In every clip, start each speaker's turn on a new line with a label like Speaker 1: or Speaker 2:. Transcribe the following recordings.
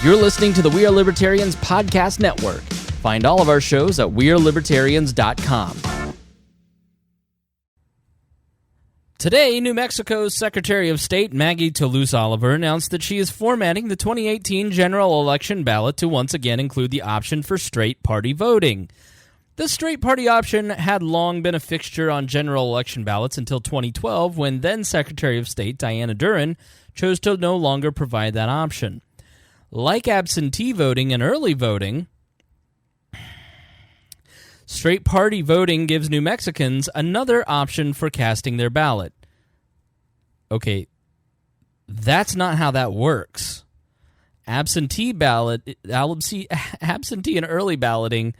Speaker 1: You're listening to the We Are Libertarians podcast network. Find all of our shows at wearelibertarians.com. Today, New Mexico's Secretary of State Maggie Toulouse-Oliver announced that she is formatting the 2018 general election ballot to once again include the option for straight party voting. The straight party option had long been a fixture on general election ballots until 2012, when then Secretary of State Diana Duren chose to no longer provide that option. Like absentee voting and early voting, straight party voting gives New Mexicans another option for casting their ballot. Okay, that's not how that works. Absentee and early balloting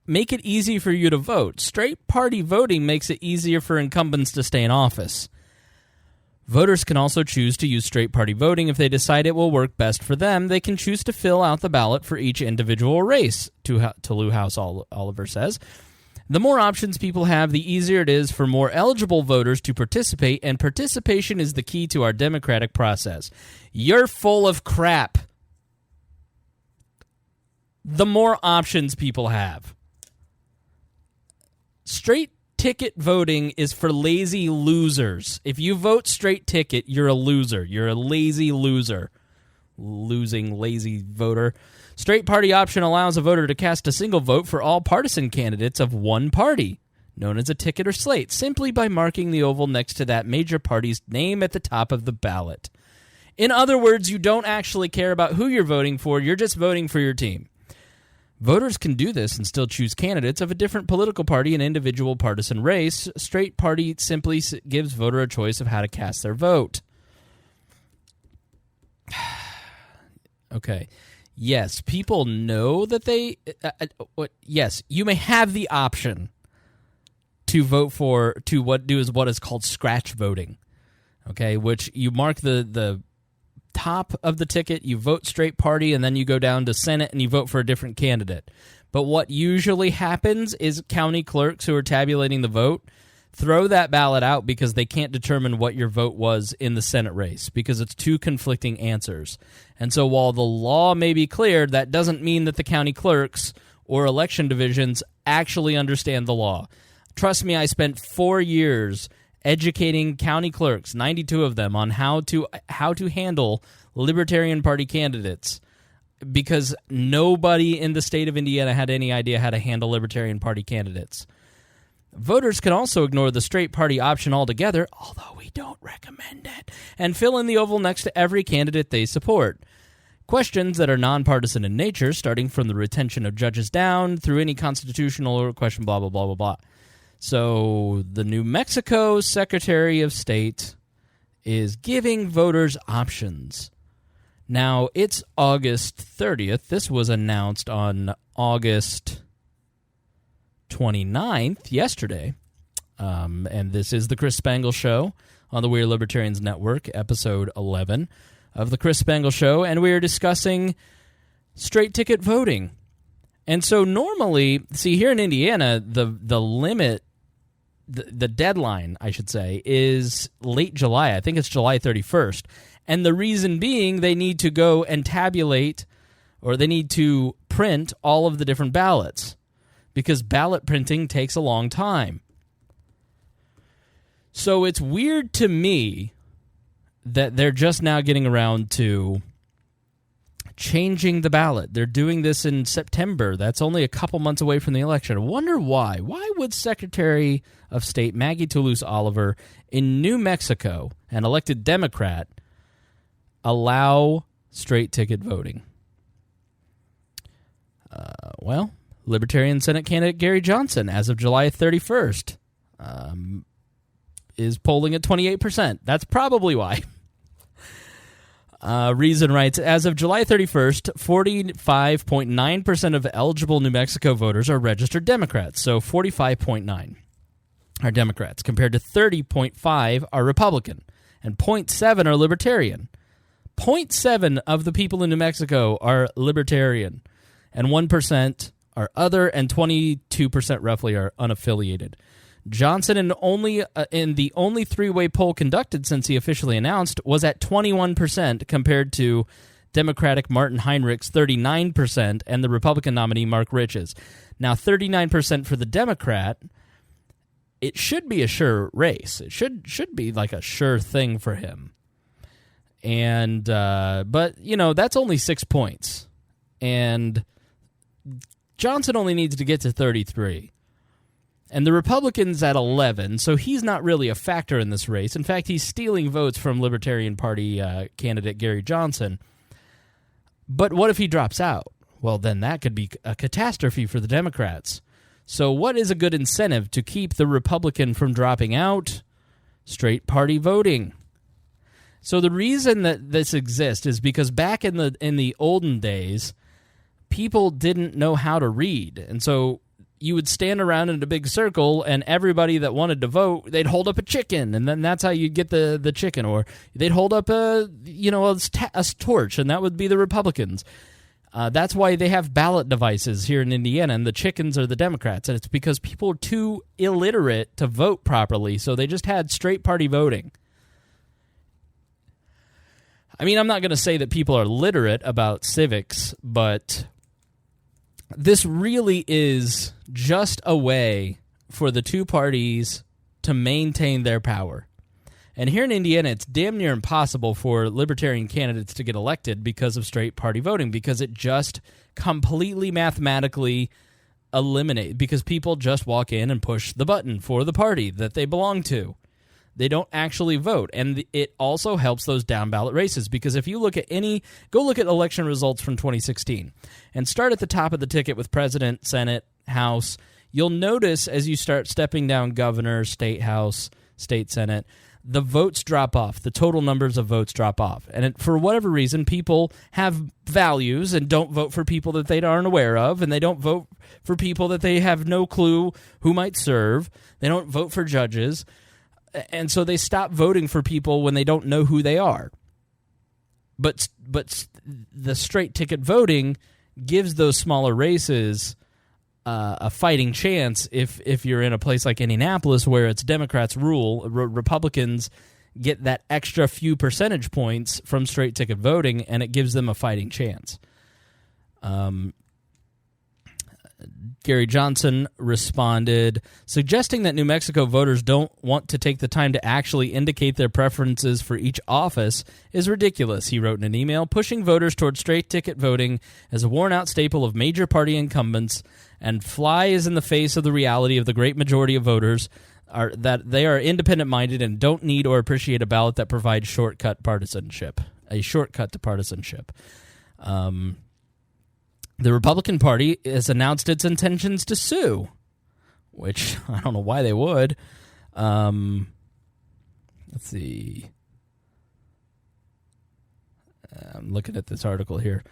Speaker 1: make it easy for you to vote. Straight party voting makes it easier for incumbents to stay in office. Voters can also choose to use straight party voting if they decide it will work best for them. They can choose to fill out the ballot for each individual race, Toulouse-Oliver says. The more options people have, the easier it is for more eligible voters to participate, and participation is the key to our democratic process. You're full of crap. The more options people have. Straight ticket voting is for lazy losers. If you vote straight ticket, you're a loser. You're a lazy loser. Losing lazy voter. Straight party option allows a voter to cast a single vote for all partisan candidates of one party, known as a ticket or slate, simply by marking the oval next to that major party's name at the top of the ballot. In other words, you don't actually care about who you're voting for, you're just voting for your team. Voters can do this and still choose candidates of a different political party and individual partisan race. Straight party simply gives voter a choice of how to cast their vote. Okay. Yes, people know that they... yes, you may have the option to vote for... what is called scratch voting. Okay, which you mark the top of the ticket, you vote straight party, and then you go down to Senate and you vote for a different candidate. But what usually happens is county clerks who are tabulating the vote throw that ballot out because they can't determine what your vote was in the Senate race because it's two conflicting answers. And so while the law may be clear, that doesn't mean that the county clerks or election divisions actually understand the law. Trust me, I spent 4 years educating county clerks, 92 of them, on how to handle Libertarian Party candidates because nobody in the state of Indiana had any idea how to handle Libertarian Party candidates. Voters can also ignore the straight party option altogether, although we don't recommend it, and fill in the oval next to every candidate they support. Questions that are nonpartisan in nature, starting from the retention of judges down through any constitutional question, blah, blah, blah, blah, blah. So the New Mexico Secretary of State is giving voters options. Now, it's August 30th. This was announced on August 29th, yesterday. And this is the Chris Spangle Show on the We Are Libertarians Network, episode 11 of the Chris Spangle Show. And we are discussing straight ticket voting. And so normally, see, here in Indiana, the limit... The deadline, I should say, is late July. I think it's July 31st. And the reason being they need to go and tabulate or they need to print all of the different ballots because ballot printing takes a long time. So it's weird to me that they're just now getting around to changing the ballot. They're doing this in September. That's only a couple months away from the election. I wonder why. Why would Secretary of State Maggie Toulouse-Oliver in New Mexico, an elected Democrat, allow straight ticket voting? Well, Libertarian Senate candidate Gary Johnson, as of July 31st, is polling at 28%. That's probably why. Reason writes, as of July 31st, 45.9% of eligible New Mexico voters are registered Democrats, so 45.9 are Democrats, compared to 30.5 are Republican, and 0.7 are Libertarian. 0.7 of the people in New Mexico are Libertarian, and 1% are other, and 22% roughly are unaffiliated. Johnson, in the only three-way poll conducted since he officially announced, was at 21% compared to Democratic Martin Heinrich's 39%, and the Republican nominee Mark Rich's. Now, 39% for the Democrat, it should be a sure race. It should be like a sure thing for him. And but, that's only 6 points. And Johnson only needs to get to 33. And the Republican's at 11, so he's not really a factor in this race. In fact, he's stealing votes from Libertarian Party candidate Gary Johnson. But what if he drops out? Well, then that could be a catastrophe for the Democrats. So what is a good incentive to keep the Republican from dropping out? Straight party voting. So the reason that this exists is because back in the olden days, people didn't know how to read. And so you would stand around in a big circle, and everybody that wanted to vote, they'd hold up a chicken, and then that's how you'd get the chicken. Or they'd hold up a torch, and that would be the Republicans. That's why they have ballot devices here in Indiana, and the chickens are the Democrats. And it's because people are too illiterate to vote properly, so they just had straight party voting. I mean, I'm not going to say that people are literate about civics, but this really is just a way for the two parties to maintain their power. And here in Indiana, it's damn near impossible for Libertarian candidates to get elected because of straight party voting, because it just completely mathematically eliminates, because people just walk in and push the button for the party that they belong to. They don't actually vote. And it also helps those down ballot races, because if you look at go look at election results from 2016 and start at the top of the ticket with President, Senate, House, you'll notice as you start stepping down governor, state house, state senate, the votes drop off. The total numbers of votes drop off. And for whatever reason, people have values and don't vote for people that they aren't aware of, and they don't vote for people that they have no clue who might serve. They don't vote for judges. And so they stop voting for people when they don't know who they are. But the straight ticket voting gives those smaller races a fighting chance if you're in a place like Indianapolis where it's Democrats rule. Republicans get that extra few percentage points from straight ticket voting, and it gives them a fighting chance. Gary Johnson responded, suggesting that New Mexico voters don't want to take the time to actually indicate their preferences for each office is ridiculous, he wrote in an email, pushing voters toward straight-ticket voting as a worn-out staple of major party incumbents and flies in the face of the reality of the great majority of voters that they are independent-minded and don't need or appreciate a ballot that provides a shortcut to partisanship. The Republican Party has announced its intentions to sue, which I don't know why they would. Let's see. I'm looking at this article here.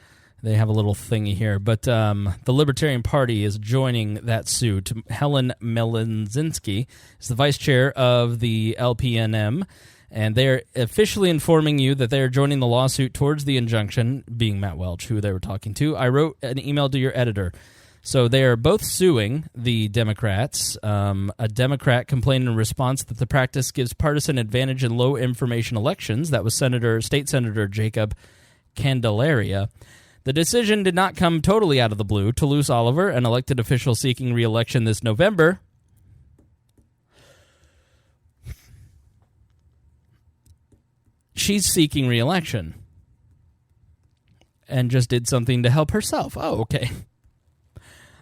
Speaker 1: They have a little thingy here. But the Libertarian Party is joining that suit. Helen Melinzinski is the vice chair of the LPNM, and they're officially informing you that they are joining the lawsuit towards the injunction, being Matt Welch, who they were talking to. I wrote an email to your editor. So they are both suing the Democrats. A Democrat complained in response that the practice gives partisan advantage in low-information elections. That was State Senator Jacob Candelaria. The decision did not come totally out of the blue. Toulouse Oliver, an elected official seeking re-election this November, she's seeking re-election and just did something to help herself. Oh, okay.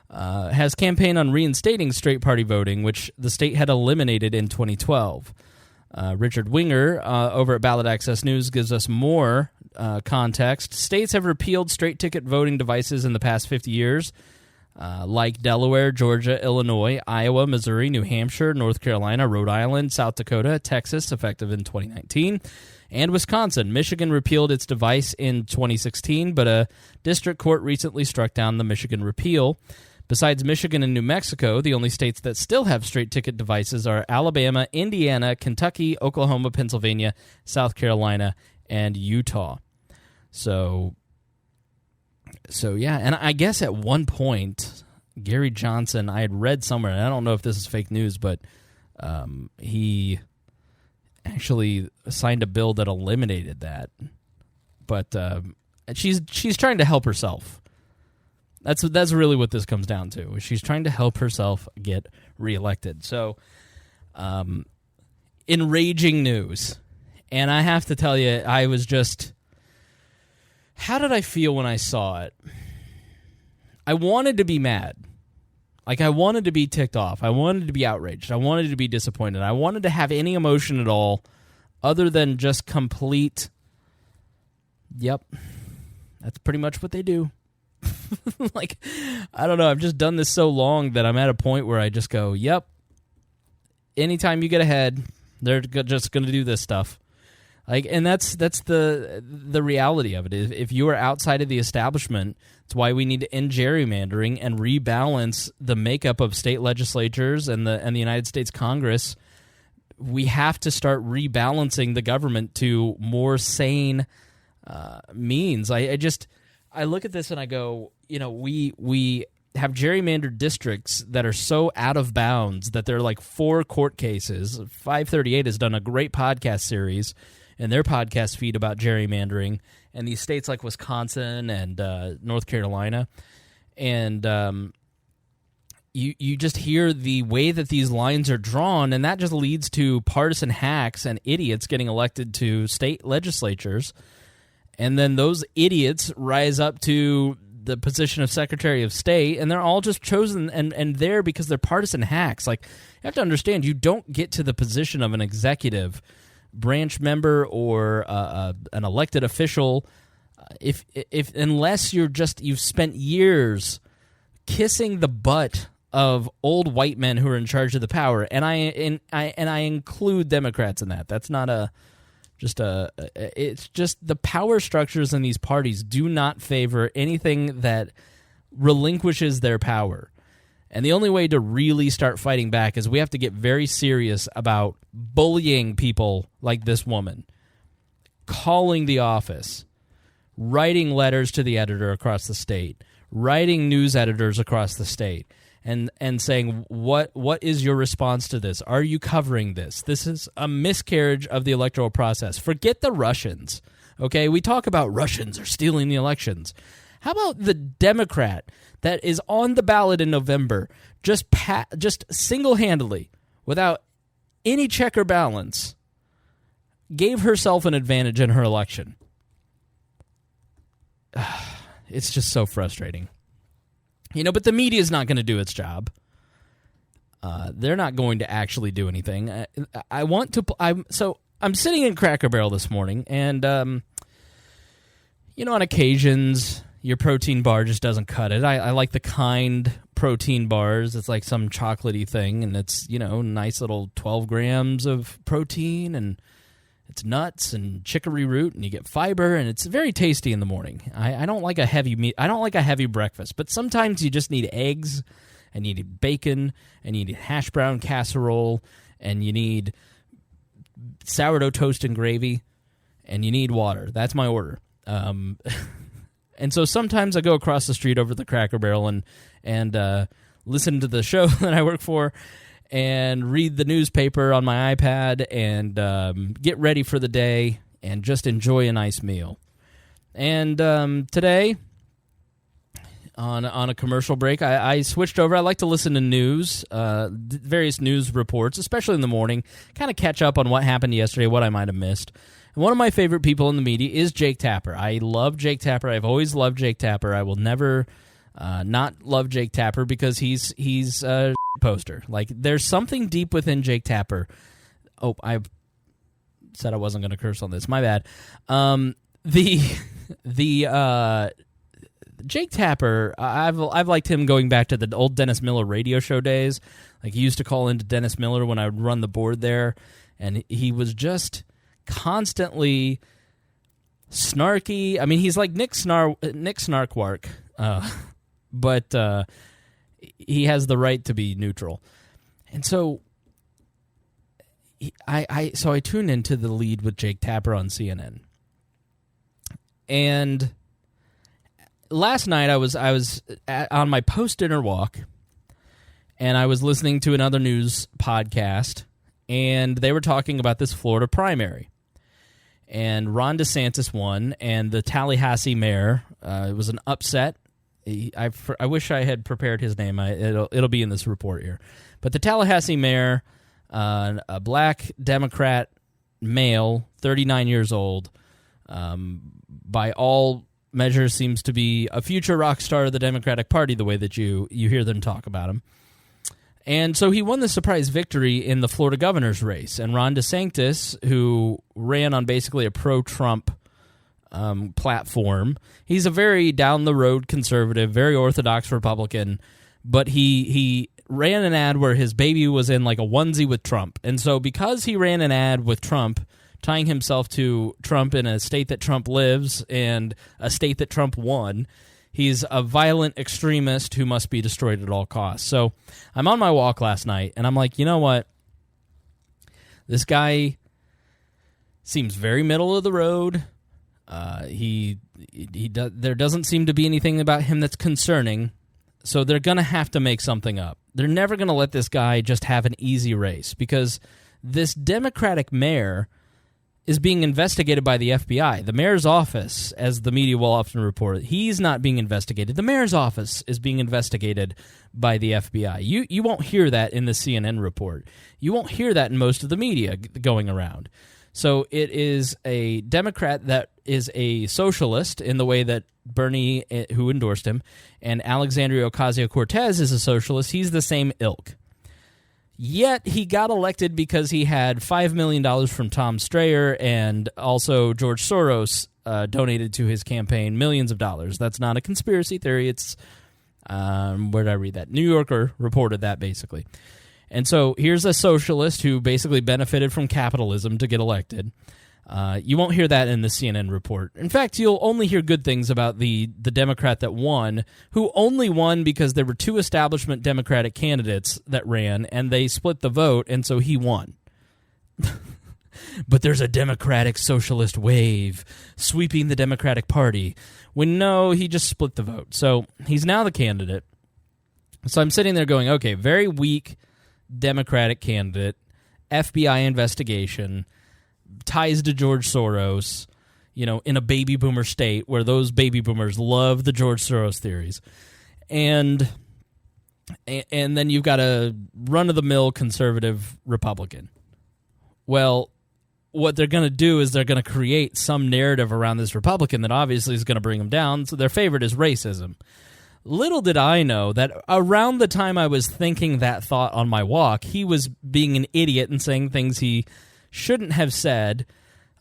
Speaker 1: Has campaigned on reinstating straight party voting, which the state had eliminated in 2012. Richard Winger over at Ballot Access News gives us more context. States have repealed straight ticket voting devices in the past 50 years, like Delaware, Georgia, Illinois, Iowa, Missouri, New Hampshire, North Carolina, Rhode Island, South Dakota, Texas, effective in 2019, and Wisconsin. Michigan repealed its device in 2016, but a district court recently struck down the Michigan repeal. Besides Michigan and New Mexico, the only states that still have straight ticket devices are Alabama, Indiana, Kentucky, Oklahoma, Pennsylvania, South Carolina, and Utah. So yeah, and I guess at one point, Gary Johnson, I had read somewhere, and I don't know if this is fake news, but he actually signed a bill that eliminated that. But She's trying to help herself. That's really what this comes down to. She's trying to help herself get reelected. So, enraging news. And I have to tell you, I was just... How did I feel when I saw it? I wanted to be mad. Like, I wanted to be ticked off. I wanted to be outraged. I wanted to be disappointed. I wanted to have any emotion at all other than just complete, yep, that's pretty much what they do. Like, I don't know. I've just done this so long that I'm at a point where I just go, yep, anytime you get ahead, they're just going to do this stuff. Like, and that's the reality of it. If you are outside of the establishment, it's why we need to end gerrymandering and rebalance the makeup of state legislatures and the United States Congress. We have to start rebalancing the government to more sane means. I look at this and I go, we have gerrymandered districts that are so out of bounds that they're like 4 court cases. 538 has done a great podcast series in their podcast feed about gerrymandering and these states like Wisconsin and North Carolina. And you just hear the way that these lines are drawn, and that just leads to partisan hacks and idiots getting elected to state legislatures. And then those idiots rise up to the position of Secretary of State, and they're all just chosen and there because they're partisan hacks. Like, you have to understand, you don't get to the position of an executive branch member or an elected official if unless you've spent years kissing the butt of old white men who are in charge of the power, and I include Democrats in that. That's not it's just the power structures in these parties do not favor anything that relinquishes their power. And the only way to really start fighting back is we have to get very serious about bullying people like this woman, calling the office, writing letters to the editor across the state, writing news editors across the state, and saying, what is your response to this? Are you covering this? This is a miscarriage of the electoral process. Forget the Russians, okay? We talk about Russians are stealing the elections. How about the Democrat that is on the ballot in November, just single-handedly, without any check or balance, gave herself an advantage in her election? It's just so frustrating. But the media is not going to do its job. They're not going to actually do anything. I'm sitting in Cracker Barrel this morning, and on occasions your protein bar just doesn't cut it. I like the Kind protein bars. It's like some chocolatey thing, and it's nice little 12 grams of protein, and it's nuts and chicory root, and you get fiber, and it's very tasty in the morning. I don't like a heavy meat. I don't like a heavy breakfast, but sometimes you just need eggs, and you need bacon, and you need hash brown casserole, and you need sourdough toast and gravy, and you need water. That's my order. And so sometimes I go across the street over the Cracker Barrel and listen to the show that I work for, and read the newspaper on my iPad, and get ready for the day and just enjoy a nice meal. And today, on a commercial break, I switched over. I like to listen to news, various news reports, especially in the morning, kind of catch up on what happened yesterday, what I might have missed. And one of my favorite people in the media is Jake Tapper. I love Jake Tapper. I've always loved Jake Tapper. I will never not love Jake Tapper because he's a poster. Like, there's something deep within Jake Tapper. Oh, I said I wasn't going to curse on this. My bad. The Jake Tapper, I've liked him going back to the old Dennis Miller radio show days. Like, he used to call into Dennis Miller when I would run the board there, and he was just constantly snarky. I mean, he's like Nick Snarkwark, but he has the right to be neutral. And so I tuned into the lead with Jake Tapper on CNN. And last night I was on my post-dinner walk, and I was listening to another news podcast, and they were talking about this Florida primary. and Ron DeSantis won, and the Tallahassee mayor, it was an upset. I wish I had prepared his name. It'll be in this report here. But the Tallahassee mayor, a black Democrat male, 39 years old, by all measures seems to be a future rock star of the Democratic Party, the way that you hear them talk about him. And so he won the surprise victory in the Florida governor's race. And Ron DeSantis, who ran on basically a pro-Trump platform, he's a very down-the-road conservative, very orthodox Republican, but he ran an ad where his baby was in like a onesie with Trump. And so because he ran an ad with Trump, tying himself to Trump in a state that Trump lives and a state that Trump won, he's a violent extremist who must be destroyed at all costs. So I'm on my walk last night, and I'm like, you know what? This guy seems very middle of the road. There doesn't seem to be anything about him that's concerning, so they're going to have to make something up. They're never going to let this guy just have an easy race, because this Democratic mayor is being investigated by the FBI. The mayor's office, as the media will often report, he's not being investigated. The mayor's office is being investigated by the FBI. You won't hear that in the CNN report. You won't hear that in most of the media going around. So it is a Democrat that is a socialist in the way that Bernie, who endorsed him, and Alexandria Ocasio-Cortez is a socialist. He's the same ilk. Yet he got elected because he had $5 million from Tom Strayer, and also George Soros donated to his campaign millions of dollars. That's not a conspiracy theory. It's, where did I read that? New Yorker reported that, basically. And so here's a socialist who basically benefited from capitalism to get elected. You won't hear that in the CNN report. In fact, you'll only hear good things about the Democrat that won, who only won because there were two establishment Democratic candidates that ran, and they split the vote, and so he won. But there's a Democratic socialist wave sweeping the Democratic Party, when no, he just split the vote. So he's now the candidate. So I'm sitting there going, okay, very weak Democratic candidate, FBI investigation, ties to George Soros, in a baby boomer state where those baby boomers love the George Soros theories. And then you've got a run-of-the-mill conservative Republican. Well, what they're going to do is they're going to create some narrative around this Republican that obviously is going to bring them down, so their favorite is racism. Little did I know that around the time I was thinking that thought on my walk, he was being an idiot and saying things he shouldn't have said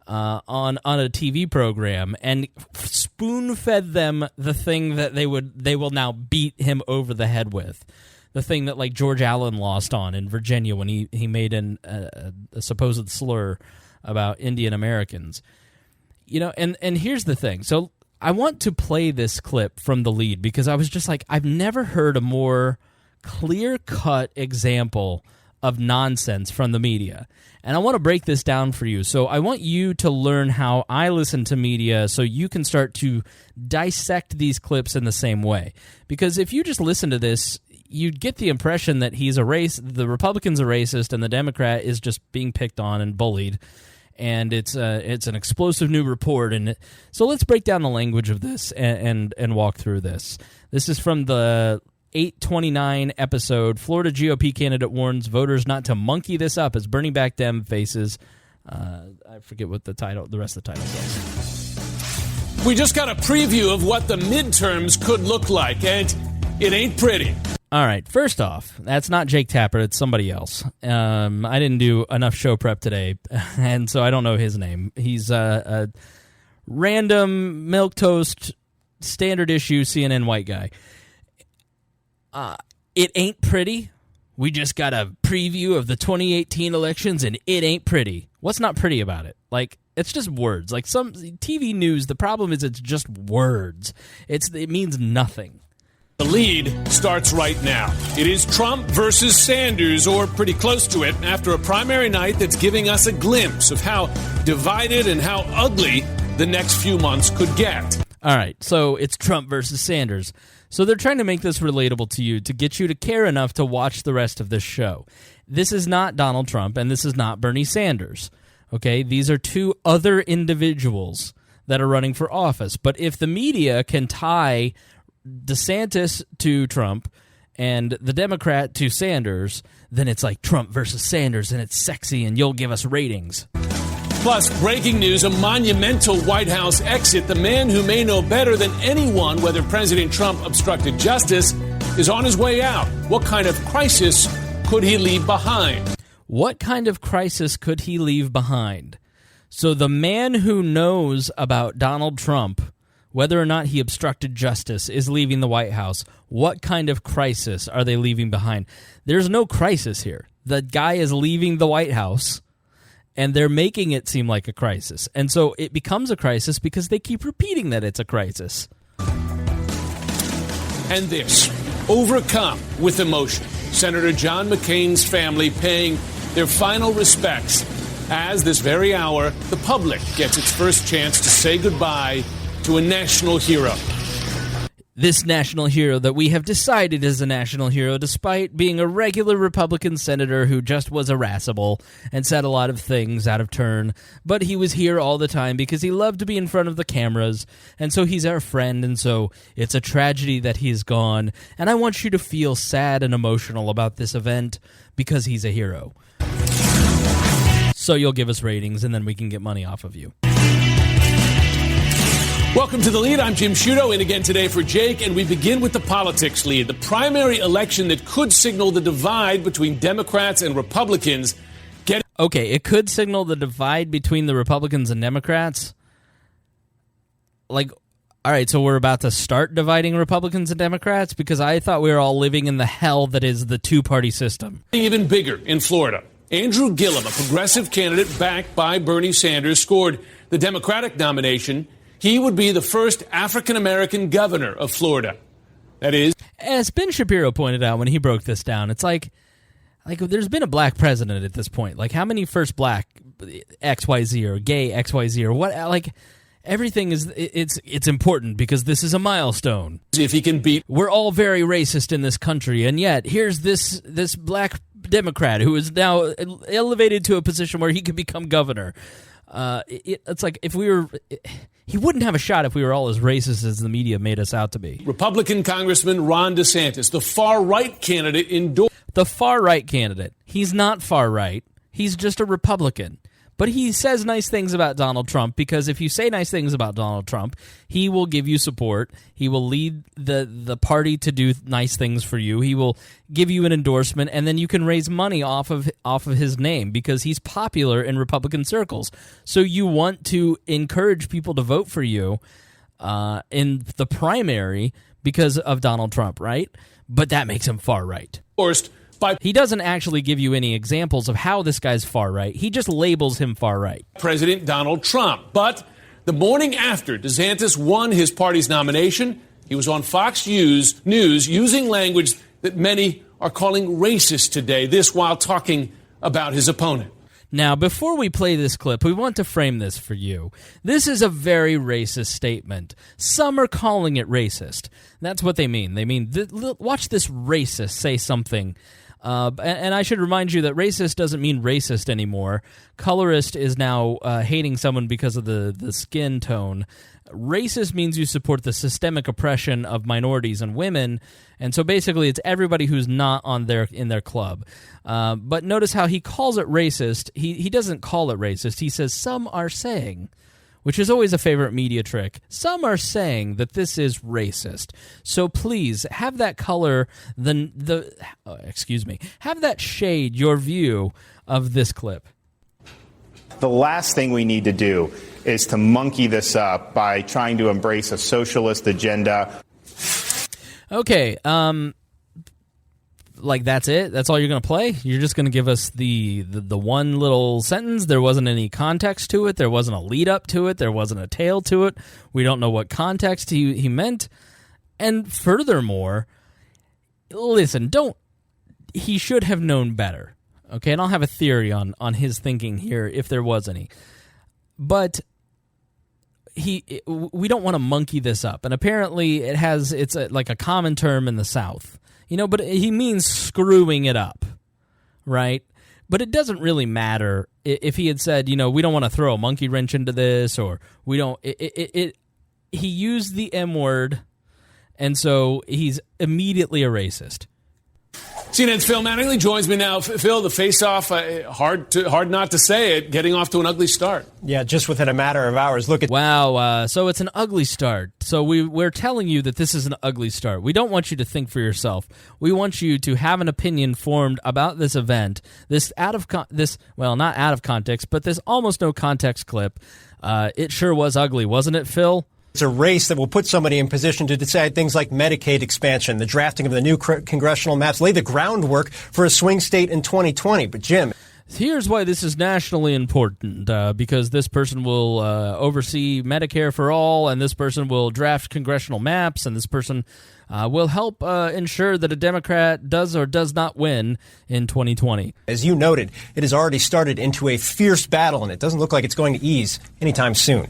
Speaker 1: on a TV program, and spoon-fed them the thing that they will now beat him over the head with. The thing that like George Allen lost on in Virginia when he made a supposed slur about Indian Americans. And here's the thing. So I want to play this clip from The Lead because I was just like, I've never heard a more clear-cut example of nonsense from the media. And I want to break this down for you. So I want you to learn how I listen to media so you can start to dissect these clips in the same way. Because if you just listen to this, you'd get the impression that the Republican's a racist and the Democrat is just being picked on and bullied. And it's an explosive new report. So let's break down the language of this and walk through this. This is from the 8/29 episode. Florida GOP candidate warns voters not to monkey this up as Bernie backed Dem faces. I forget what the rest of the title says.
Speaker 2: We just got a preview of what the midterms could look like, and it ain't pretty.
Speaker 1: All right, first off, that's not Jake Tapper. It's somebody else. I didn't do enough show prep today, and so I don't know his name. He's a random milquetoast, standard issue CNN white guy. It ain't pretty. We just got a preview of the 2018 elections, and it ain't pretty. What's not pretty about it? Like, it's just words. Like some TV news, the problem is it's just words. It means nothing.
Speaker 2: The lead starts right now. It is Trump versus Sanders, or pretty close to it, after a primary night that's giving us a glimpse of how divided and how ugly the next few months could get.
Speaker 1: All right, so it's Trump versus Sanders. So they're trying to make this relatable to you to get you to care enough to watch the rest of this show. This is not Donald Trump, and this is not Bernie Sanders. Okay, these are two other individuals that are running for office. But if the media can tie DeSantis to Trump and the Democrat to Sanders, then it's like Trump versus Sanders, and it's sexy, and you'll give us ratings.
Speaker 2: Plus, breaking news, a monumental White House exit. The man who may know better than anyone whether President Trump obstructed justice is on his way out. What kind of crisis could he leave behind?
Speaker 1: What kind of crisis could he leave behind? So the man who knows about Donald Trump, whether or not he obstructed justice, is leaving the White House. What kind of crisis are they leaving behind? There's no crisis here. The guy is leaving the White House, and they're making it seem like a crisis. And so it becomes a crisis because they keep repeating that it's a crisis.
Speaker 2: And this, overcome with emotion, Senator John McCain's family paying their final respects as this very hour, the public gets its first chance to say goodbye to a national hero.
Speaker 1: This national hero that we have decided is a national hero despite being a regular Republican senator who just was irascible and said a lot of things out of turn, but he was here all the time because he loved to be in front of the cameras, and so he's our friend, and so it's a tragedy that he's gone, and I want you to feel sad and emotional about this event because he's a hero. So you'll give us ratings, and then we can get money off of you.
Speaker 2: Welcome to The Lead. I'm Jim Sciutto, in again today for Jake, and we begin with the politics lead. The primary election that could signal the divide between Democrats and Republicans.
Speaker 1: Okay, it could signal the divide between the Republicans and Democrats. Like, all right, so we're about to start dividing Republicans and Democrats? Because I thought we were all living in the hell that is the two-party system.
Speaker 2: Even bigger in Florida. Andrew Gillum, a progressive candidate backed by Bernie Sanders, scored the Democratic nomination. He would be the first African-American governor of Florida. That is,
Speaker 1: as Ben Shapiro pointed out when he broke this down, it's like there's been a black president at this point. Like, how many first black XYZ or gay XYZ or what? Like, everything is it's important because this is a milestone.
Speaker 2: If he can beat,
Speaker 1: we're all very racist in this country, and yet here's this black Democrat who is now elevated to a position where he could become governor. It's like if we were. He wouldn't have a shot if we were all as racist as the media made us out to be.
Speaker 2: Republican Congressman Ron DeSantis, the far-right candidate, endorsed.
Speaker 1: The far-right candidate. He's not far-right. He's just a Republican. But he says nice things about Donald Trump because if you say nice things about Donald Trump, he will give you support. He will lead the party to do nice things for you. He will give you an endorsement, and then you can raise money off of his name because he's popular in Republican circles. So you want to encourage people to vote for you in the primary because of Donald Trump, right? But that makes him far-right. He doesn't actually give you any examples of how this guy's far-right. He just labels him far-right.
Speaker 2: President Donald Trump. But the morning after DeSantis won his party's nomination, he was on Fox News using language that many are calling racist today, this while talking about his opponent.
Speaker 1: Now, before we play this clip, we want to frame this for you. This is a very racist statement. Some are calling it racist. That's what they mean. They mean, watch this racist say something. And I should remind you that racist doesn't mean racist anymore. Colorist is now hating someone because of the skin tone. Racist means you support the systemic oppression of minorities and women, and so basically it's everybody who's not in their club. But notice how he calls it racist. He doesn't call it racist. He says some are saying, which is always a favorite media trick. Some are saying that this is racist. So please have that color have that shade your view of this clip.
Speaker 3: The last thing we need to do is to monkey this up by trying to embrace a socialist agenda.
Speaker 1: Okay, like that's it? That's all you're going to play? You're just going to give us the one little sentence? There wasn't any context to it. There wasn't a lead up to it. There wasn't a tail to it. We don't know what context he meant. And furthermore, listen, he should have known better. Okay, and I'll have a theory on his thinking here if there was any. But we don't want to monkey this up. And apparently it's like a common term in the South. But he means screwing it up, right? But it doesn't really matter if he had said, we don't want to throw a monkey wrench into this, or we don't. He used the M word, and so he's immediately a racist.
Speaker 2: CNN's Phil Mattingly joins me now. Phil, the face-off, hard not to say it, getting off to an ugly start.
Speaker 4: Yeah, just within a matter of hours. Look at
Speaker 1: so it's an ugly start. So we're telling you that this is an ugly start. We don't want you to think for yourself. We want you to have an opinion formed about this event. Not out of context, but this almost no context clip. It sure was ugly, wasn't it, Phil?
Speaker 4: It's a race that will put somebody in position to decide things like Medicaid expansion, the drafting of the new congressional maps, lay the groundwork for a swing state in 2020. But, Jim,
Speaker 1: here's why this is nationally important, because this person will oversee Medicare for all, and this person will draft congressional maps, and this person will help ensure that a Democrat does or does not win in 2020.
Speaker 4: As you noted, it has already started into a fierce battle, and it doesn't look like it's going to ease anytime soon.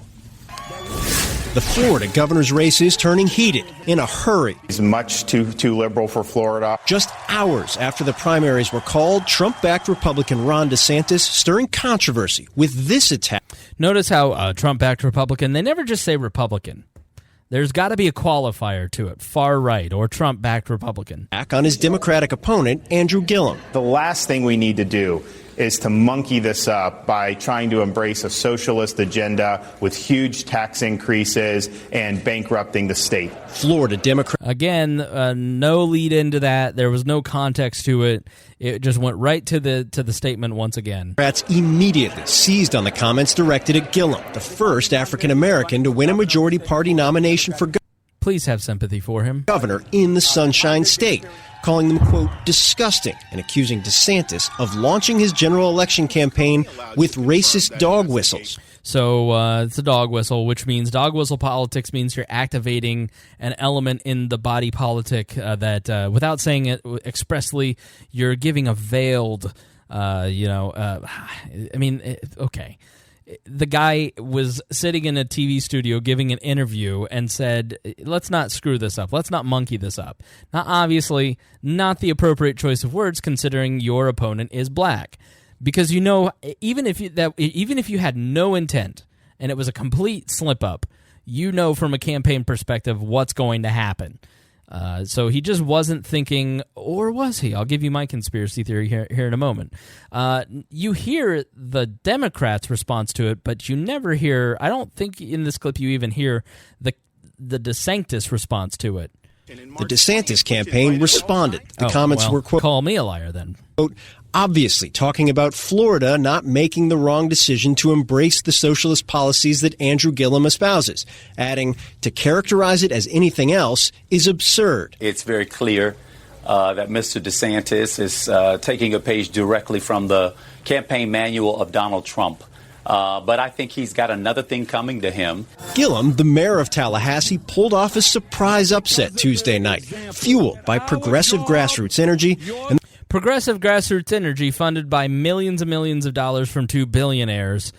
Speaker 4: The Florida governor's race is turning heated in a hurry.
Speaker 3: He's much too liberal for Florida.
Speaker 4: Just hours after the primaries were called, Trump-backed Republican Ron DeSantis stirring controversy with this attack.
Speaker 1: Notice how Trump-backed Republican, they never just say Republican. There's got to be a qualifier to it, far right or Trump-backed Republican.
Speaker 4: Back on his Democratic opponent, Andrew Gillum.
Speaker 3: The last thing we need to do is to monkey this up by trying to embrace a socialist agenda with huge tax increases and bankrupting the state.
Speaker 4: Florida Democrat.
Speaker 1: Again, no lead into that. There was no context to it. It just went right to the statement once again.
Speaker 4: Democrats immediately seized on the comments directed at Gillum, the first African American to win a majority party nomination for governor.
Speaker 1: Please have sympathy for him.
Speaker 4: Governor in the Sunshine State, calling them, quote, disgusting, and accusing DeSantis of launching his general election campaign with racist dog whistles.
Speaker 1: So it's a dog whistle, which means dog whistle politics means you're activating an element in the body politic that, without saying it expressly, you're giving a veiled, okay. The guy was sitting in a TV studio giving an interview and said, let's not screw this up. Let's not monkey this up. Now, obviously, not the appropriate choice of words considering your opponent is black. Because even if you had no intent and it was a complete slip-up, from a campaign perspective what's going to happen. So he just wasn't thinking, or was he? I'll give you my conspiracy theory here in a moment. You hear the Democrats' response to it, but you never hear, I don't think in this clip you even hear the DeSantis response to it.
Speaker 4: The DeSantis campaign responded. The comments were, quote,
Speaker 1: call me a liar then.
Speaker 4: Quote, obviously talking about Florida not making the wrong decision to embrace the socialist policies that Andrew Gillum espouses, adding, to characterize it as anything else is absurd.
Speaker 5: It's very clear that Mr. DeSantis is taking a page directly from the campaign manual of Donald Trump. But I think he's got another thing coming to him.
Speaker 4: Gillum, the mayor of Tallahassee, pulled off a surprise upset Tuesday night, fueled by progressive grassroots energy.
Speaker 1: Progressive grassroots energy funded by millions and millions of dollars from two billionaires,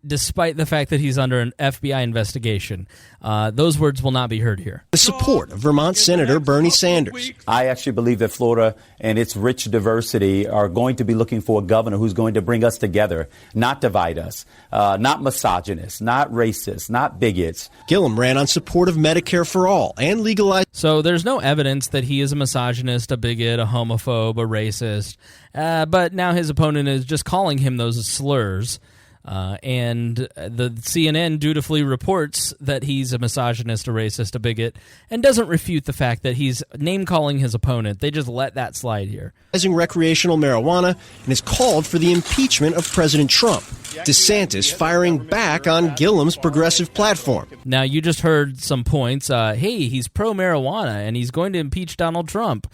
Speaker 1: despite the fact that he's under an FBI investigation. Those words will not be heard here.
Speaker 4: The support of Vermont Senator Bernie Sanders.
Speaker 5: I actually believe that Florida and its rich diversity are going to be looking for a governor who's going to bring us together, not divide us, not misogynist, not racist, not bigots.
Speaker 4: Gillum ran on support of Medicare for all and legalized.
Speaker 1: So there's no evidence that he is a misogynist, a bigot, a homophobe, a racist. But now his opponent is just calling him those slurs. And the CNN dutifully reports that he's a misogynist, a racist, a bigot, and doesn't refute the fact that he's name-calling his opponent. They just let that slide here.
Speaker 4: Recreational marijuana and has called for the impeachment of President Trump. DeSantis firing back on Gillum's progressive platform.
Speaker 1: Now, you just heard some points. Hey, he's pro-marijuana, and he's going to impeach Donald Trump.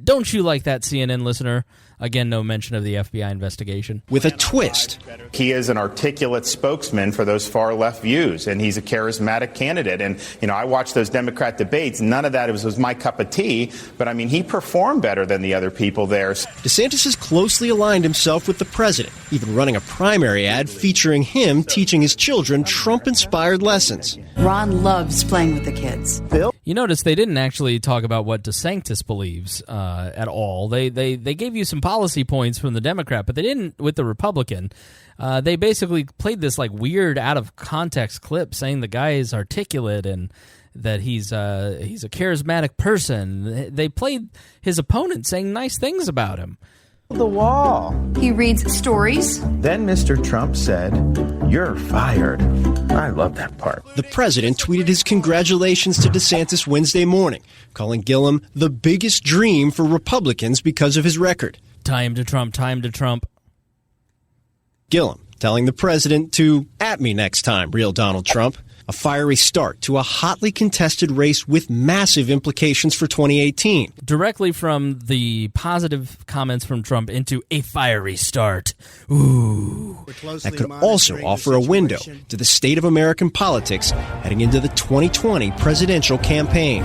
Speaker 1: Don't you like that, CNN listener? Again, no mention of the FBI investigation.
Speaker 4: With a twist.
Speaker 3: He is an articulate spokesman for those far-left views, and he's a charismatic candidate. And, I watched those Democrat debates. None of that was my cup of tea, but, he performed better than the other people there.
Speaker 4: DeSantis has closely aligned himself with the president, even running a primary ad featuring him teaching his children Trump-inspired lessons.
Speaker 6: Ron loves playing with the kids.
Speaker 1: You notice they didn't actually talk about what DeSantis believes at all. They gave you some policy points from the Democrat, but they didn't with the Republican. They basically played this like weird out of context clip saying the guy is articulate and that he's a charismatic person. They played his opponent saying nice things about him.
Speaker 7: The wall.
Speaker 6: He reads stories.
Speaker 7: Then Mr. Trump said, "You're fired." I love that part.
Speaker 4: The president tweeted his congratulations to DeSantis Wednesday morning, calling Gillum the biggest dream for Republicans because of his record.
Speaker 1: Time to Trump, time to Trump.
Speaker 4: Gillum telling the president to "at me next time, real Donald Trump." A fiery start to a hotly contested race with massive implications for 2018.
Speaker 1: Directly from the positive comments from Trump into a fiery start. Ooh.
Speaker 4: That could also offer a window to the state of American politics heading into the 2020 presidential campaign.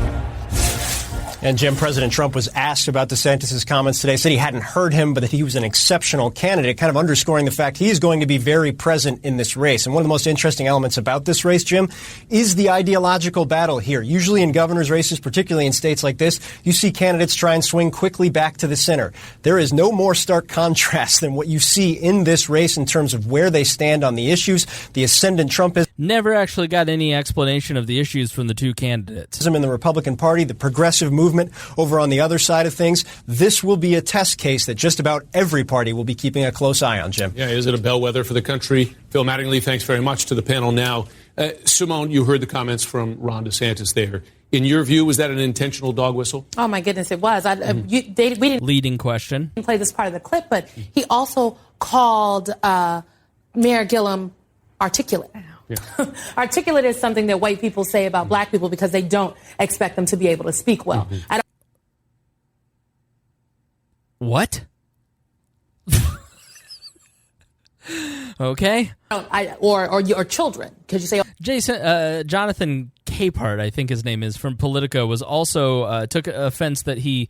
Speaker 4: And Jim, President Trump was asked about DeSantis' comments today, said he hadn't heard him, but that he was an exceptional candidate, kind of underscoring the fact he is going to be very present in this race. And one of the most interesting elements about this race, Jim, is the ideological battle here. Usually in governor's races, particularly in states like this, you see candidates try and swing quickly back to the center. There is no more stark contrast than what you see in this race in terms of where they stand on the issues. The ascendant Trump is
Speaker 1: never actually got any explanation of the issues from the two candidates.
Speaker 4: In the Republican Party, the progressive movement over on the other side of things. This will be a test case that just about every party will be keeping a close eye on, Jim.
Speaker 2: Yeah, is it a bellwether for the country? Phil Mattingly, thanks very much to the panel now. Simone, you heard the comments from Ron DeSantis there. In your view, was that an intentional dog whistle?
Speaker 8: Oh, my goodness, it was. We didn't
Speaker 1: leading question.
Speaker 8: Play this part of the clip, but he also called Mayor Gillum articulate. Yeah. Articulate is something that white people say about black people because they don't expect them to be able to speak well. Mm-hmm.
Speaker 1: What? Okay.
Speaker 8: Or your children. Could you say
Speaker 1: Jonathan Capehart, I think his name is, from Politico, was also took offense that he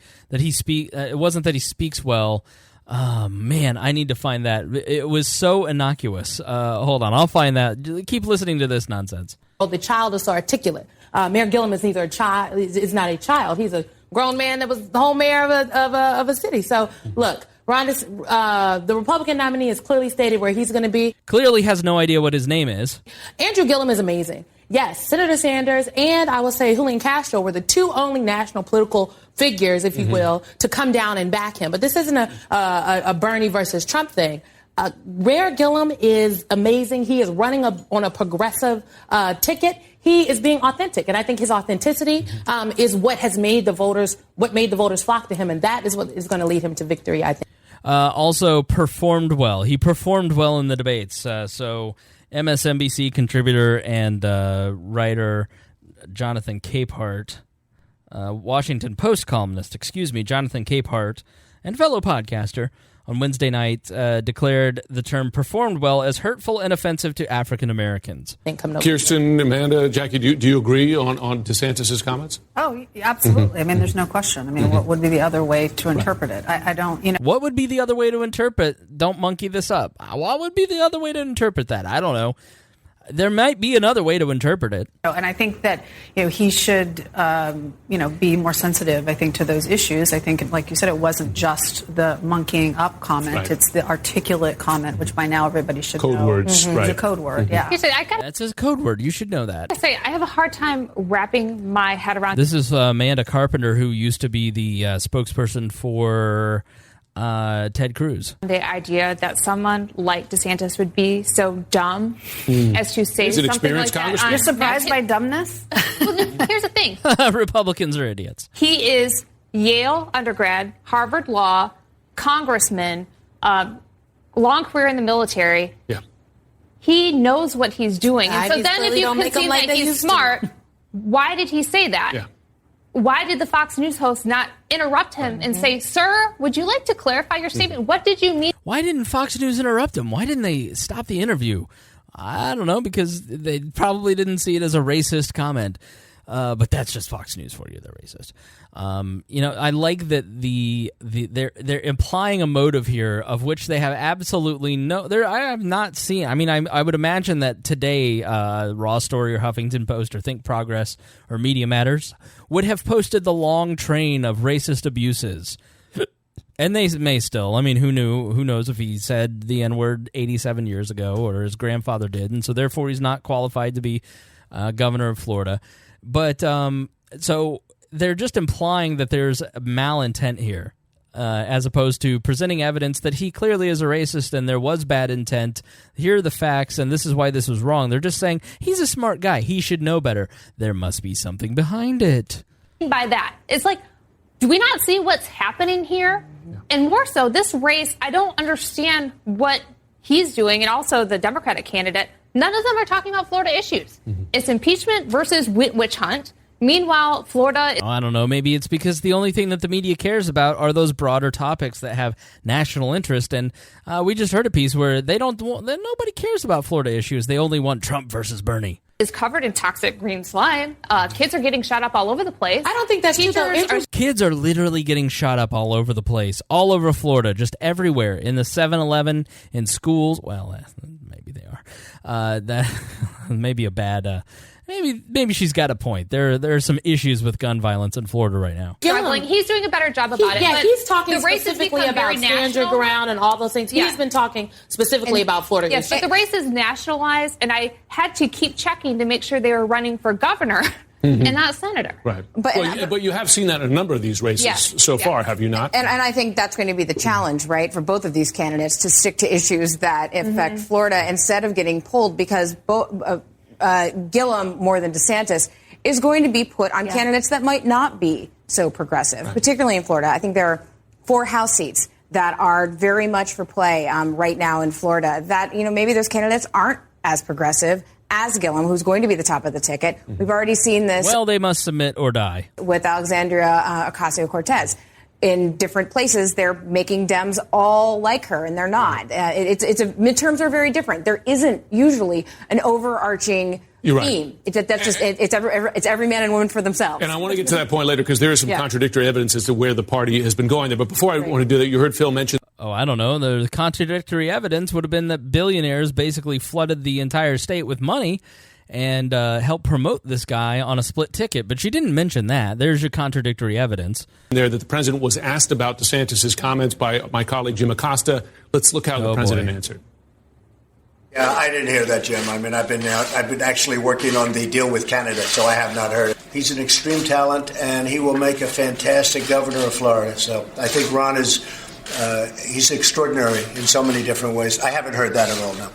Speaker 1: speak. It wasn't that he speaks well. Oh, man, I need to find that. It was so innocuous. Hold on, I'll find that. Keep listening to this nonsense.
Speaker 8: Oh, the child is so articulate. Mayor Gillum is neither a child, is not a child. He's a grown man that was the whole mayor of a city. So, look, the Republican nominee has clearly stated where he's going to be.
Speaker 1: Clearly has no idea what his name is.
Speaker 8: Andrew Gillum is amazing. Yes, Senator Sanders and I will say Julian Castro were the two only national political figures, if you will, to come down and back him. But this isn't a Bernie versus Trump thing. Mayor Gillum is amazing. He is running on a progressive ticket. He is being authentic, and I think his authenticity is what made the voters flock to him, and that is what is going to lead him to victory, I think.
Speaker 1: Also performed well. He performed well in the debates. So MSNBC contributor and writer Jonathan Capehart, Washington Post columnist, Jonathan Capehart, and fellow podcaster, on Wednesday night declared the term "performed well" as hurtful and offensive to African Americans.
Speaker 2: Kirsten, Amanda, Jackie, do you agree on DeSantis' comments?
Speaker 6: Oh, absolutely. I mean, there's no question. I mean, what would be the other way to interpret it? I don't,
Speaker 1: What would be the other way to interpret? Don't monkey this up. What would be the other way to interpret that? I don't know. There might be another way to interpret it.
Speaker 6: And I think that, he should, be more sensitive, I think, to those issues. I think, like you said, it wasn't just the monkeying up comment. Right. It's the articulate comment, which by now everybody should know.
Speaker 2: Code words, right.
Speaker 6: It's a code word, yeah.
Speaker 1: That's a code word. You should know that.
Speaker 9: I have a hard time wrapping my head around.
Speaker 1: This is Amanda Carpenter, who used to be the spokesperson for Ted Cruz.
Speaker 9: The idea that someone like DeSantis would be so dumb as to say something like that.
Speaker 6: You're surprised by dumbness?
Speaker 9: Well, here's the thing.
Speaker 1: Republicans are idiots.
Speaker 9: He is Yale undergrad, Harvard Law, congressman, long career in the military.
Speaker 2: Yeah.
Speaker 9: He knows what he's doing. And so then if you concede
Speaker 8: like
Speaker 9: that he's smart, why did he say that?
Speaker 2: Yeah.
Speaker 9: Why did the Fox News host not interrupt him and say, "Sir, would you like to clarify your statement? What did you mean?"
Speaker 1: Why didn't Fox News interrupt him? Why didn't they stop the interview? I don't know, because they probably didn't see it as a racist comment. But that's just Fox News for you. They're racist. I like that they're implying a motive here of which they have absolutely no. I have not seen. I mean, I would imagine that today, Raw Story or Huffington Post or Think Progress or Media Matters would have posted the long train of racist abuses And they may still. I mean, who knew? Who knows if he said the N-word 87 years ago or his grandfather did, and so therefore he's not qualified to be governor of Florida. But so they're just implying that there's malintent here, as opposed to presenting evidence that he clearly is a racist and there was bad intent. Here are the facts, and this is why this was wrong. They're just saying he's a smart guy. He should know better. There must be something behind it.
Speaker 9: By that, it's like, do we not see what's happening here? Yeah. And more so, this race, I don't understand what he's doing, and also the Democratic candidate. None of them are talking about Florida issues. Mm-hmm. It's impeachment versus witch hunt. Meanwhile, Florida...
Speaker 1: I don't know. Maybe it's because the only thing that the media cares about are those broader topics that have national interest. And we just heard a piece where nobody cares about Florida issues. They only want Trump versus Bernie.
Speaker 9: Is covered in toxic green slime. Kids are getting shot up all over the place.
Speaker 8: I don't think that's true.
Speaker 1: Kids are literally getting shot up all over the place, all over Florida, just everywhere, in the 7-Eleven, in schools. Well, maybe they are. That may be a bad... Maybe she's got a point. There are some issues with gun violence in Florida right now.
Speaker 9: He's doing a better job about it.
Speaker 8: Yeah,
Speaker 9: but
Speaker 8: he's talking specifically about stand your ground and all those things.
Speaker 9: Yeah.
Speaker 8: He's been talking specifically about Florida.
Speaker 9: Yes, but the race is nationalized, and I had to keep checking to make sure they were running for governor and not senator.
Speaker 2: Right. But you have seen that in a number of these races so far, have you not?
Speaker 10: And I think that's going to be the challenge, right, for both of these candidates to stick to issues that affect Florida instead of getting pulled because Gillum, more than DeSantis, is going to be put on candidates that might not be so progressive, particularly in Florida. I think there are 4 House seats that are very much for play right now in Florida that, maybe those candidates aren't as progressive as Gillum, who's going to be the top of the ticket. We've already seen this.
Speaker 1: Well, they must submit or die.
Speaker 10: With Alexandria Ocasio-Cortez. In different places, they're making Dems all like her, and they're not. Midterms are very different. There isn't usually an overarching theme. It's every man and woman for themselves.
Speaker 2: And I want to get to that point later because there is some contradictory evidence as to where the party has been going there. But before I want to do that, you heard Phil mention...
Speaker 1: Oh, I don't know. The contradictory evidence would have been that billionaires basically flooded the entire state with money and help promote this guy on a split ticket. But she didn't mention that. There's your contradictory evidence.
Speaker 2: There that the president was asked about DeSantis' comments by my colleague Jim Acosta. Let's look how the president answered.
Speaker 11: Yeah, I didn't hear that, Jim. I mean, I've been actually working on the deal with Canada, so I have not heard it. He's an extreme talent, and he will make a fantastic governor of Florida. So I think Ron is... he's extraordinary in so many different ways. I haven't heard that at all, no.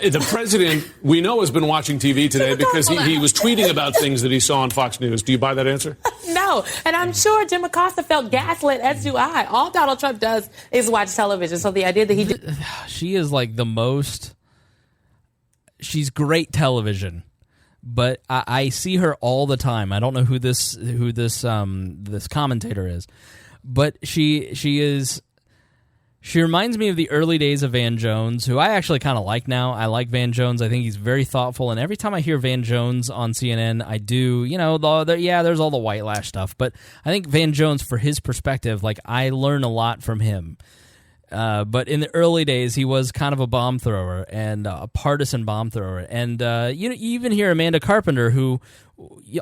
Speaker 2: The president, we know, has been watching TV today because he was tweeting about things that he saw on Fox News. Do you buy that answer?
Speaker 8: No, and I'm sure Jim Acosta felt gaslit, as do I. All Donald Trump does is watch television, so the idea that he...
Speaker 1: She is like the most... She's great television, but I see her all the time. I don't know who this commentator is, but she is... She reminds me of the early days of Van Jones, who I actually kind of like now. I like Van Jones. I think he's very thoughtful, and every time I hear Van Jones on CNN, I do, there's all the white lash stuff, but I think Van Jones, for his perspective, I learn a lot from him. But in the early days, he was kind of a bomb thrower and a partisan bomb thrower. And you even hear Amanda Carpenter, who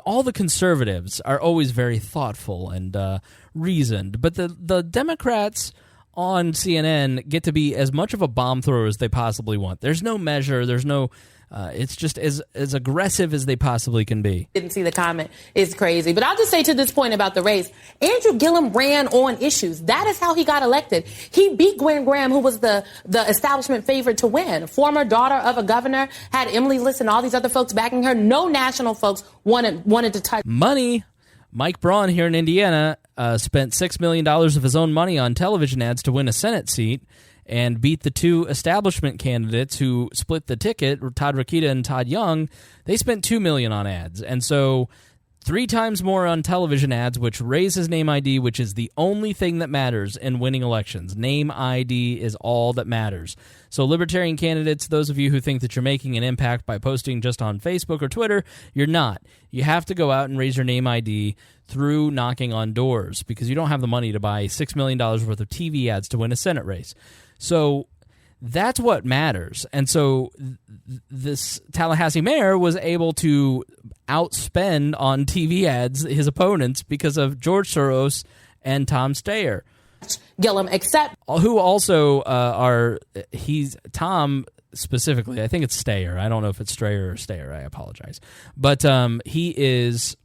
Speaker 1: all the conservatives are always very thoughtful and reasoned, but the Democrats on CNN get to be as much of a bomb thrower as they possibly want. There's no measure. There's no... it's just as aggressive as they possibly can be.
Speaker 8: Didn't see the comment. It's crazy. But I'll just say to this point about the race, Andrew Gillum ran on issues. That is how he got elected. He beat Gwen Graham, who was the establishment favorite to win. Former daughter of a governor, had Emily List and all these other folks backing her. No national folks wanted to touch.
Speaker 1: Money. Mike Braun here in Indiana spent $6 million of his own money on television ads to win a Senate seat and beat the 2 establishment candidates who split the ticket, Todd Rokita and Todd Young. They spent $2 million on ads. And so 3 times more on television ads, which raises name ID, which is the only thing that matters in winning elections. Name ID is all that matters. So libertarian candidates, those of you who think that you're making an impact by posting just on Facebook or Twitter, you're not. You have to go out and raise your name ID through knocking on doors because you don't have the money to buy $6 million worth of TV ads to win a Senate race. So that's what matters. And so this Tallahassee mayor was able to outspend on TV ads his opponents because of George Soros and Tom Steyer.
Speaker 8: Gillum, except
Speaker 1: who also Tom specifically, I think it's Steyer. I don't know if it's Strayer or Steyer. I apologize. But he is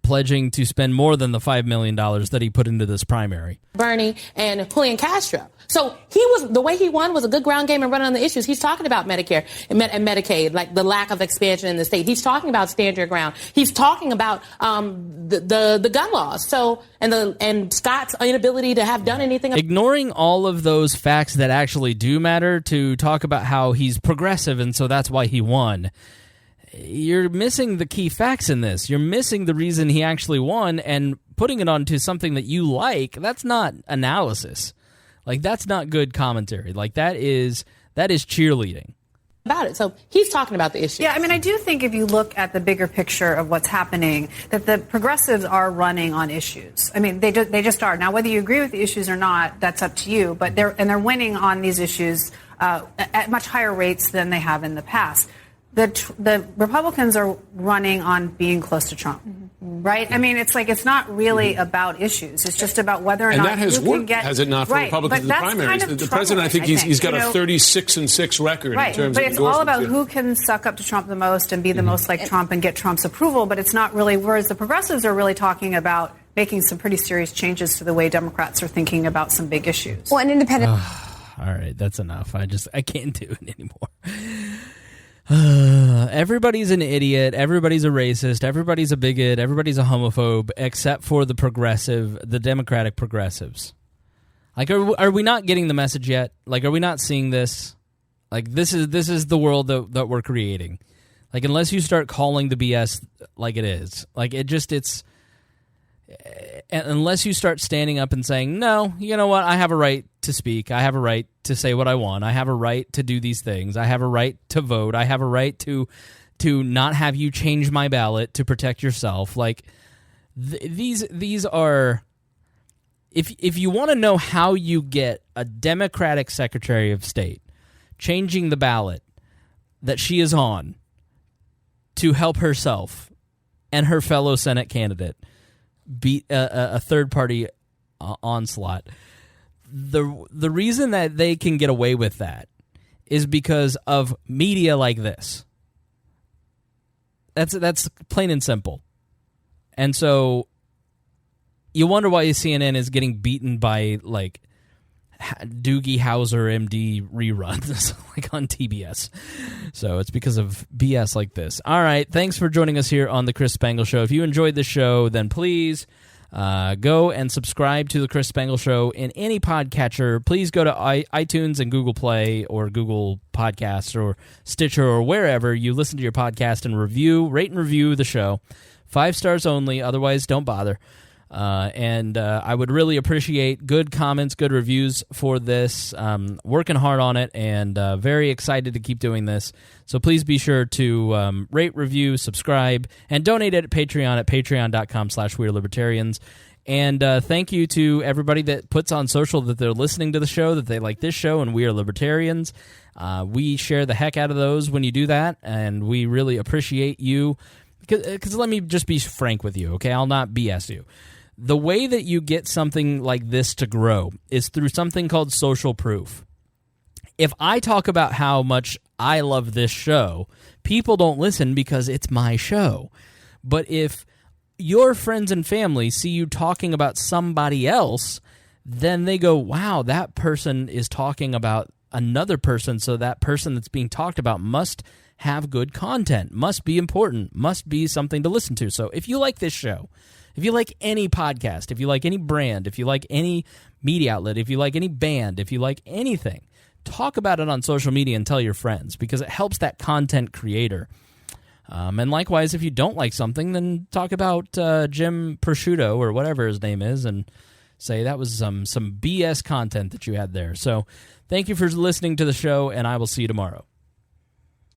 Speaker 1: pledging to spend more than the $5 million that he put into this primary.
Speaker 8: Bernie and Julian Castro. So the way he won was a good ground game and running on the issues. He's talking about Medicare and Medicaid, like the lack of expansion in the state. He's talking about stand your ground. He's talking about the gun laws. So and Scott's inability to have done anything.
Speaker 1: Ignoring all of those facts that actually do matter to talk about how he's progressive and so that's why he won. You're missing the key facts in this. You're missing the reason he actually won and putting it onto something that you like. That's not analysis. Like, that's not good commentary. Like, that is cheerleading.
Speaker 8: About it. So he's talking about the issue.
Speaker 6: Yeah, I mean, I do think if you look at the bigger picture of what's happening, that the progressives are running on issues. I mean, they just are. Now, whether you agree with the issues or not, that's up to you. But they're winning on these issues at much higher rates than they have in the past. The Republicans are running on being close to Trump, right? I mean, it's like it's not really about issues. It's just about whether or
Speaker 2: and
Speaker 6: not
Speaker 2: that has
Speaker 6: you
Speaker 2: worked,
Speaker 6: can get
Speaker 2: has it not, for
Speaker 6: right,
Speaker 2: Republicans in the primaries?
Speaker 6: Kind of
Speaker 2: the president, I think he's got a 36-6 record
Speaker 6: right,
Speaker 2: in terms
Speaker 6: but
Speaker 2: of
Speaker 6: it's all about who can suck up to Trump the most and be the most like Trump and get Trump's approval. But it's not really. Whereas the progressives are really talking about making some pretty serious changes to the way Democrats are thinking about some big issues.
Speaker 10: Well, an independent.
Speaker 1: All right, that's enough. I can't do it anymore. Everybody's an idiot. Everybody's a racist. Everybody's a bigot. Everybody's a homophobe, except for the Democratic progressives. Like, are we not getting the message yet? Like, are we not seeing this? Like, this is the world that we're creating. Like, unless you start calling the BS like it is, like unless you start standing up and saying, no, you know what? I have a right to speak. I have a right to say what I want. I have a right to do these things. I have a right to vote. I have a right to not have you change my ballot to protect yourself. Like, these are, if you want to know how you get a Democratic Secretary of State changing the ballot that she is on to help herself and her fellow Senate candidate beat a third-party onslaught, the reason that they can get away with that is because of media like this. That's plain and simple. And so you wonder why CNN is getting beaten by, like, Doogie Howser MD reruns like on TBS. So it's because of BS like this. All right, thanks for joining us here on the Chris Spangle Show. If you enjoyed the show, then please go and subscribe to the Chris Spangle Show in any podcatcher. Please go to iTunes and Google Play or Google Podcasts or Stitcher or wherever you listen to your podcast and rate and review the show. 5 stars only, otherwise don't bother. And I would really appreciate good comments, good reviews for this. Working hard on it and very excited to keep doing this. So please be sure to rate, review, subscribe, and donate at Patreon at patreon.com/WeAreLibertarians. And thank you to everybody that puts on social that they're listening to the show, that they like this show, and We Are Libertarians. We share the heck out of those when you do that, and we really appreciate you. Because let me just be frank with you, okay? I'll not BS you. The way that you get something like this to grow is through something called social proof. If I talk about how much I love this show, people don't listen because it's my show. But if your friends and family see you talking about somebody else, then they go, wow, that person is talking about another person, so that person that's being talked about must have good content, must be important, must be something to listen to. So if you like this show, if you like any podcast, if you like any brand, if you like any media outlet, if you like any band, if you like anything, talk about it on social media and tell your friends because it helps that content creator. And likewise, if you don't like something, then talk about Jim Prosciutto or whatever his name is and say that was some BS content that you had there. So thank you for listening to the show, and I will see you tomorrow.